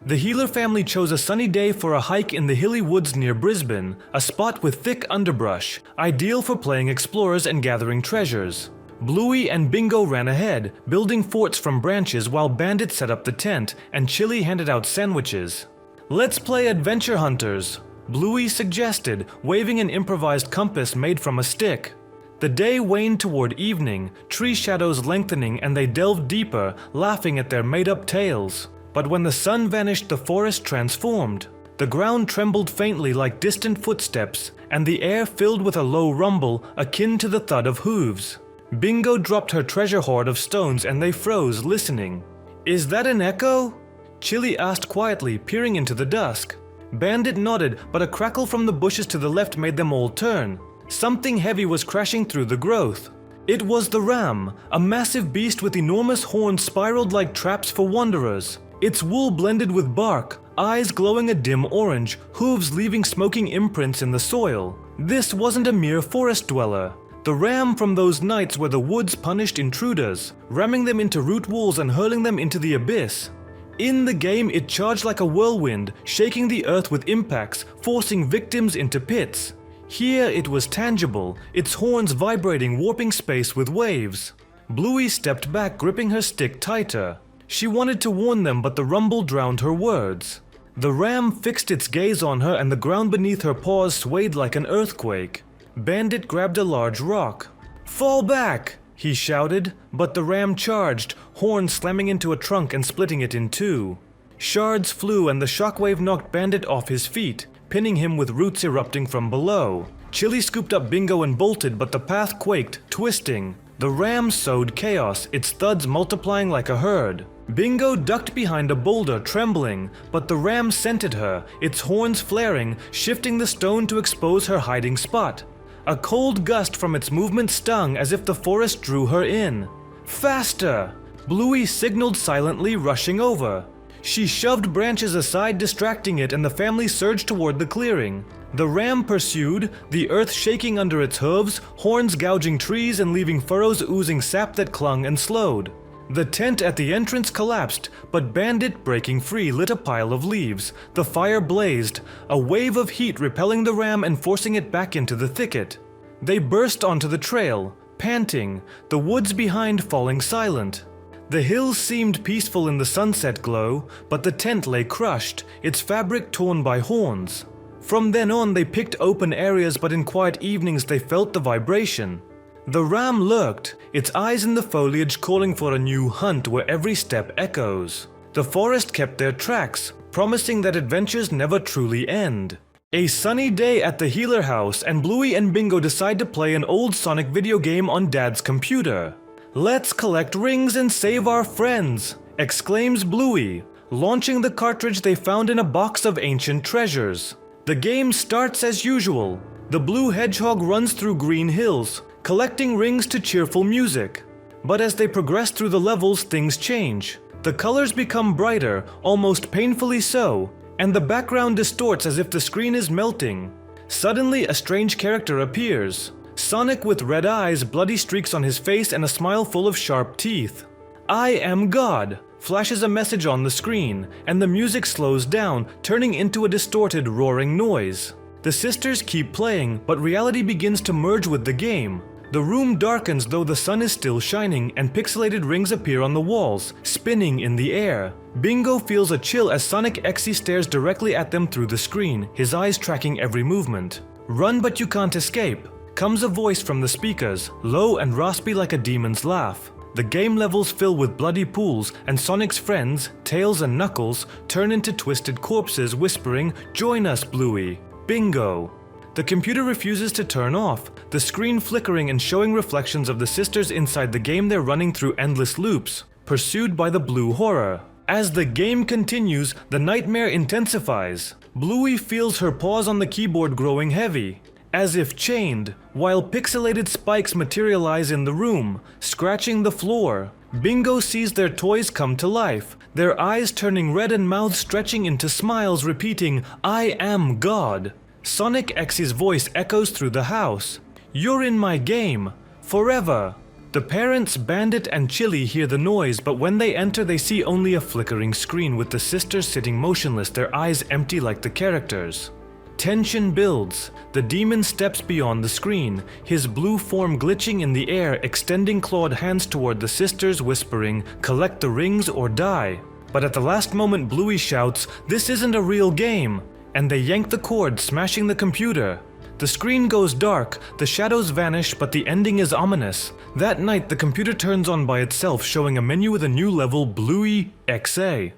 The Healer family chose a sunny day for a hike in the hilly woods near Brisbane, a spot with thick underbrush, ideal for playing explorers and gathering treasures. Bluey and Bingo ran ahead, building forts from branches while Bandit set up the tent and Chili handed out sandwiches. "Let's play adventure hunters," Bluey suggested, waving an improvised compass made from a stick. The day waned toward evening, tree shadows lengthening, and they delved deeper, laughing at their made-up tales. But when the sun vanished, the forest transformed. The ground trembled faintly like distant footsteps, and the air filled with a low rumble akin to the thud of hooves. Bingo dropped her treasure hoard of stones and they froze, listening. "Is that an echo?" Chili asked quietly, peering into the dusk. Bandit nodded, but a crackle from the bushes to the left made them all turn. Something heavy was crashing through the growth. It was the ram, a massive beast with enormous horns spiraled like traps for wanderers. Its wool blended with bark, eyes glowing a dim orange, hooves leaving smoking imprints in the soil. This wasn't a mere forest dweller. The ram from those nights where the woods punished intruders, ramming them into root walls and hurling them into the abyss. In the game, it charged like a whirlwind, shaking the earth with impacts, forcing victims into pits. Here it was tangible, its horns vibrating, warping space with waves. Bluey stepped back, gripping her stick tighter. She wanted to warn them, but the rumble drowned her words. The ram fixed its gaze on her and the ground beneath her paws swayed like an earthquake. Bandit grabbed a large rock. "Fall back!" he shouted, but the ram charged, horns slamming into a trunk and splitting it in two. Shards flew and the shockwave knocked Bandit off his feet, pinning him with roots erupting from below. Chili scooped up Bingo and bolted, but the path quaked, twisting. The ram sowed chaos, its thuds multiplying like a herd. Bingo ducked behind a boulder, trembling, but the ram scented her, its horns flaring, shifting the stone to expose her hiding spot. A cold gust from its movement stung as if the forest drew her in. "Faster!" Bluey signaled silently, rushing over. She shoved branches aside, distracting it, and the family surged toward the clearing. The ram pursued, the earth shaking under its hooves, horns gouging trees and leaving furrows oozing sap that clung and slowed. The tent at the entrance collapsed, but Bandit, breaking free, lit a pile of leaves. The fire blazed, a wave of heat repelling the ram and forcing it back into the thicket. They burst onto the trail, panting, the woods behind falling silent. The hills seemed peaceful in the sunset glow, but the tent lay crushed, its fabric torn by horns. From then on, they picked open areas, but in quiet evenings they felt the vibration. The ram lurked, its eyes in the foliage calling for a new hunt where every step echoes. The forest kept their tracks, promising that adventures never truly end. A sunny day at the Healer house, and Bluey and Bingo decide to play an old Sonic video game on Dad's computer. "Let's collect rings and save our friends," exclaims Bluey, launching the cartridge they found in a box of ancient treasures. The game starts as usual. The blue hedgehog runs through green hills, collecting rings to cheerful music. But as they progress through the levels, things change. The colors become brighter, almost painfully so, and the background distorts as if the screen is melting. Suddenly, a strange character appears. Sonic with red eyes, bloody streaks on his face, and a smile full of sharp teeth. "I am God," flashes a message on the screen, and the music slows down, turning into a distorted, roaring noise. The sisters keep playing, but reality begins to merge with the game. The room darkens though the sun is still shining, and pixelated rings appear on the walls, spinning in the air. Bingo feels a chill as Sonic XC stares directly at them through the screen, his eyes tracking every movement. "Run, but you can't escape," comes a voice from the speakers, low and raspy like a demon's laugh. The game levels fill with bloody pools, and Sonic's friends, Tails and Knuckles, turn into twisted corpses, whispering, "Join us, Bluey." Bingo. The computer refuses to turn off, the screen flickering and showing reflections of the sisters inside the game they're running through endless loops, pursued by the blue horror. As the game continues, the nightmare intensifies. Bluey feels her paws on the keyboard growing heavy, as if chained, while pixelated spikes materialize in the room, scratching the floor. Bingo sees their toys come to life, their eyes turning red and mouths stretching into smiles, repeating, "I am God." Sonic X's voice echoes through the house. "You're in my game. Forever." The parents, Bandit and Chili, hear the noise, but when they enter they see only a flickering screen with the sisters sitting motionless, their eyes empty like the characters. Tension builds. The demon steps beyond the screen, his blue form glitching in the air, extending clawed hands toward the sisters, whispering, "Collect the rings or die." But at the last moment Bluey shouts, "This isn't a real game!" and they yank the cord, smashing the computer. The screen goes dark, the shadows vanish, but the ending is ominous. That night, the computer turns on by itself, showing a menu with a new level, Bluey XA.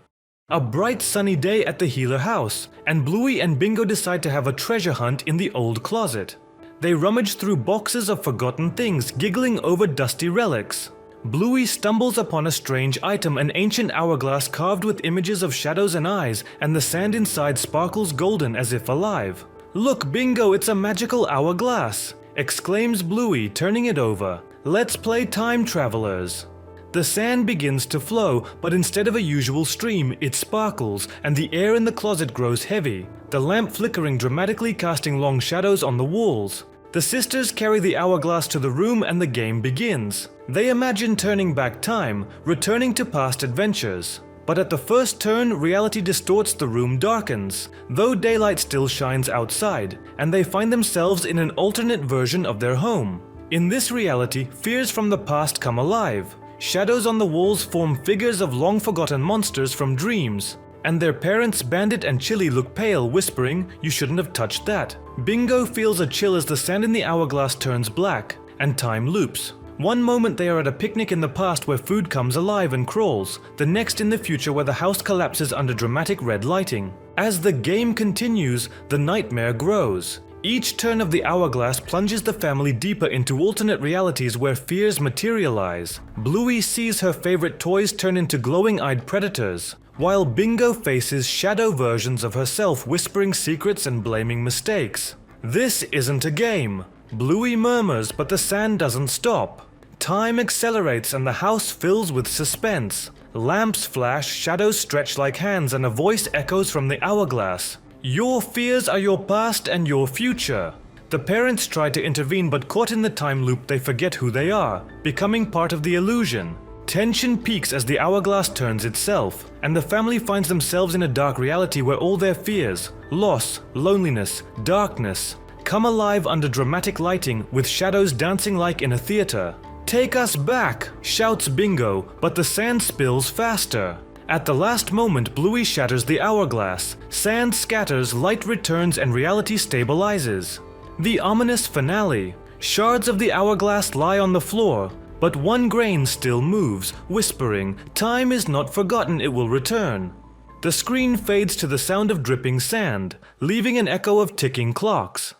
A bright sunny day at the healer house, and Bluey and Bingo decide to have a treasure hunt in the old closet. They rummage through boxes of forgotten things, giggling over dusty relics. Bluey stumbles upon a strange item, an ancient hourglass carved with images of shadows and eyes, and the sand inside sparkles golden as if alive. "Look, Bingo, it's a magical hourglass!" exclaims Bluey, turning it over. "Let's play time travelers." The sand begins to flow, but instead of a usual stream, it sparkles, and the air in the closet grows heavy, the lamp flickering dramatically, casting long shadows on the walls. The sisters carry the hourglass to the room and the game begins. They imagine turning back time, returning to past adventures. But at the first turn, reality distorts, the room darkens, though daylight still shines outside, and they find themselves in an alternate version of their home. In this reality, fears from the past come alive. Shadows on the walls form figures of long-forgotten monsters from dreams, and their parents, Bandit and Chili, look pale, whispering, "You shouldn't have touched that." Bingo feels a chill as the sand in the hourglass turns black, and time loops. One moment they are at a picnic in the past where food comes alive and crawls, the next in the future where the house collapses under dramatic red lighting. As the game continues, the nightmare grows. Each turn of the hourglass plunges the family deeper into alternate realities where fears materialize. Bluey sees her favorite toys turn into glowing-eyed predators, while Bingo faces shadow versions of herself, whispering secrets and blaming mistakes. "This isn't a game," Bluey murmurs, but the sand doesn't stop. Time accelerates and the house fills with suspense. Lamps flash, shadows stretch like hands, and a voice echoes from the hourglass. "Your fears are your past and your future." The parents try to intervene, but caught in the time loop they forget who they are, becoming part of the illusion. Tension peaks as the hourglass turns itself, and the family finds themselves in a dark reality where all their fears, loss, loneliness, darkness, come alive under dramatic lighting with shadows dancing like in a theater. "Take us back!" shouts Bingo, but the sand spills faster. At the last moment, Bluey shatters the hourglass. Sand scatters, light returns, and reality stabilizes. The ominous finale. Shards of the hourglass lie on the floor, but one grain still moves, whispering, "Time is not forgotten, it will return." The screen fades to the sound of dripping sand, leaving an echo of ticking clocks.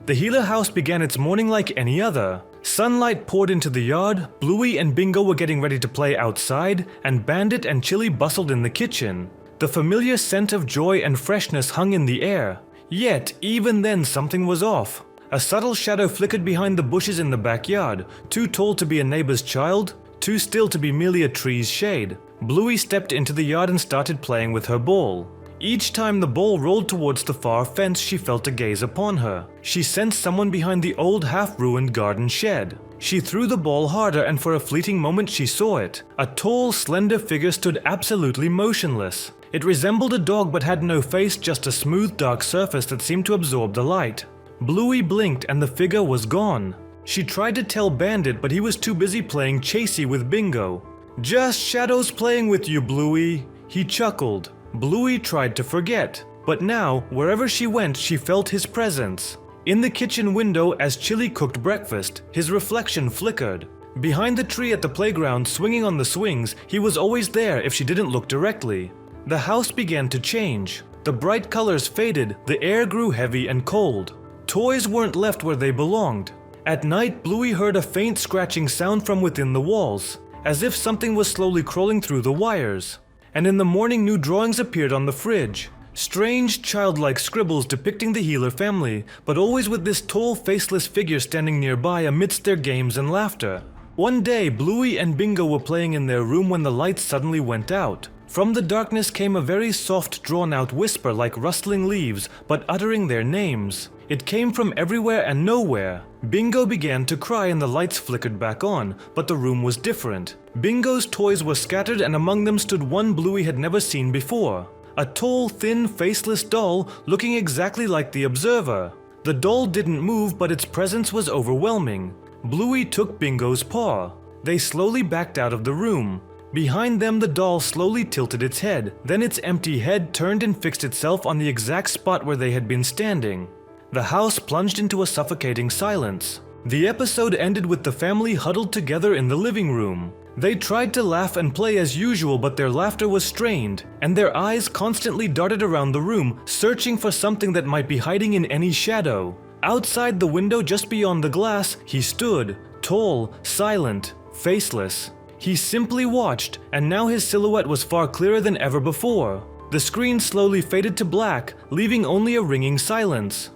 The healer house began its morning like any other. Sunlight poured into the yard, Bluey and Bingo were getting ready to play outside, and Bandit and Chili bustled in the kitchen. The familiar scent of joy and freshness hung in the air. Yet, even then something was off. A subtle shadow flickered behind the bushes in the backyard, too tall to be a neighbor's child, too still to be merely a tree's shade. Bluey stepped into the yard and started playing with her ball. Each time the ball rolled towards the far fence, she felt a gaze upon her. She sensed someone behind the old half-ruined garden shed. She threw the ball harder, and for a fleeting moment she saw it. A tall, slender figure stood absolutely motionless. It resembled a dog but had no face, just a smooth, dark surface that seemed to absorb the light. Bluey blinked and the figure was gone. She tried to tell Bandit, but he was too busy playing chasey with Bingo. "Just shadows playing with you, Bluey," he chuckled. Bluey tried to forget, but now, wherever she went, she felt his presence. In the kitchen window, as Chili cooked breakfast, his reflection flickered. Behind the tree at the playground, swinging on the swings, he was always there if she didn't look directly. The house began to change. The bright colors faded, the air grew heavy and cold. Toys weren't left where they belonged. At night, Bluey heard a faint scratching sound from within the walls, as if something was slowly crawling through the wires. And in the morning, new drawings appeared on the fridge. Strange, childlike scribbles depicting the healer family, but always with this tall, faceless figure standing nearby amidst their games and laughter. One day, Bluey and Bingo were playing in their room when the lights suddenly went out. From the darkness came a very soft, drawn-out whisper like rustling leaves, but uttering their names. It came from everywhere and nowhere. Bingo began to cry and the lights flickered back on, but the room was different. Bingo's toys were scattered and among them stood one Bluey had never seen before. A tall, thin, faceless doll looking exactly like the observer. The doll didn't move, but its presence was overwhelming. Bluey took Bingo's paw. They slowly backed out of the room. Behind them, the doll slowly tilted its head. Then its empty head turned and fixed itself on the exact spot where they had been standing. The house plunged into a suffocating silence. The episode ended with the family huddled together in the living room. They tried to laugh and play as usual, but their laughter was strained, and their eyes constantly darted around the room, searching for something that might be hiding in any shadow. Outside the window just beyond the glass, he stood, tall, silent, faceless. He simply watched, and now his silhouette was far clearer than ever before. The screen slowly faded to black, leaving only a ringing silence.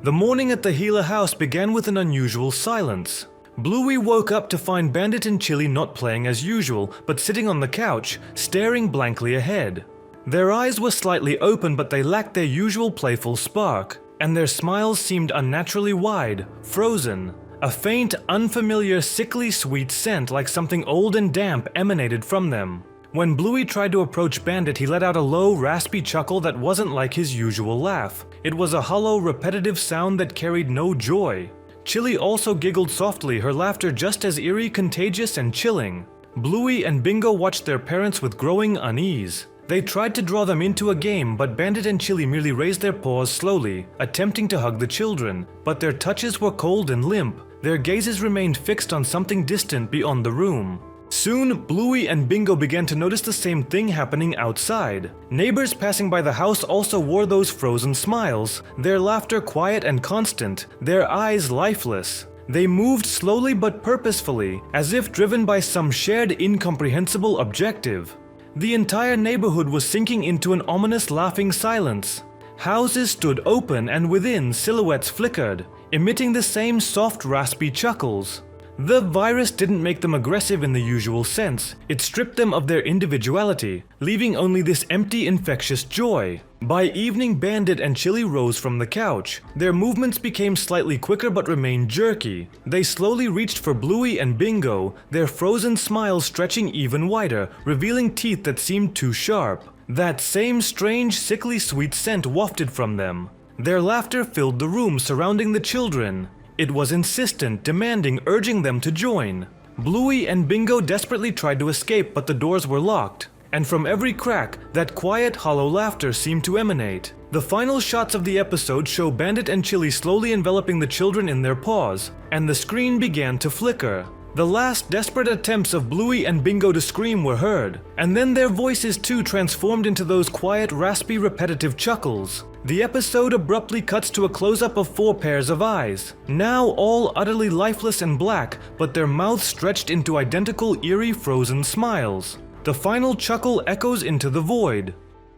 The morning at the Gila house began with an unusual silence. Bluey woke up to find Bandit and Chili not playing as usual, but sitting on the couch, staring blankly ahead. Their eyes were slightly open, but they lacked their usual playful spark, and their smiles seemed unnaturally wide, frozen. A faint, unfamiliar, sickly sweet scent like something old and damp emanated from them. When Bluey tried to approach Bandit, he let out a low, raspy chuckle that wasn't like his usual laugh. It was a hollow, repetitive sound that carried no joy. Chili also giggled softly, her laughter just as eerie, contagious, and chilling. Bluey and Bingo watched their parents with growing unease. They tried to draw them into a game, but Bandit and Chili merely raised their paws slowly, attempting to hug the children, but their touches were cold and limp. Their gazes remained fixed on something distant beyond the room. Soon, Bluey and Bingo began to notice the same thing happening outside. Neighbors passing by the house also wore those frozen smiles, their laughter quiet and constant, their eyes lifeless. They moved slowly but purposefully, as if driven by some shared incomprehensible objective. The entire neighborhood was sinking into an ominous laughing silence. Houses stood open and within silhouettes flickered, emitting the same soft raspy chuckles. The virus didn't make them aggressive in the usual sense, it stripped them of their individuality, leaving only this empty infectious joy. By evening, Bandit and Chili rose from the couch. Their movements became slightly quicker but remained jerky. They slowly reached for Bluey and Bingo, their frozen smiles stretching even wider, revealing teeth that seemed too sharp. That same strange, sickly sweet scent wafted from them. Their laughter filled the room surrounding the children. It was insistent, demanding, urging them to join. Bluey and Bingo desperately tried to escape, but the doors were locked. And from every crack, that quiet, hollow laughter seemed to emanate. The final shots of the episode show Bandit and Chili slowly enveloping the children in their paws, and the screen began to flicker. The last desperate attempts of Bluey and Bingo to scream were heard, and then their voices too transformed into those quiet, raspy, repetitive chuckles. The episode abruptly cuts to a close-up of 4 pairs of eyes, now all utterly lifeless and black, but their mouths stretched into identical, eerie, frozen smiles. The final chuckle echoes into the void.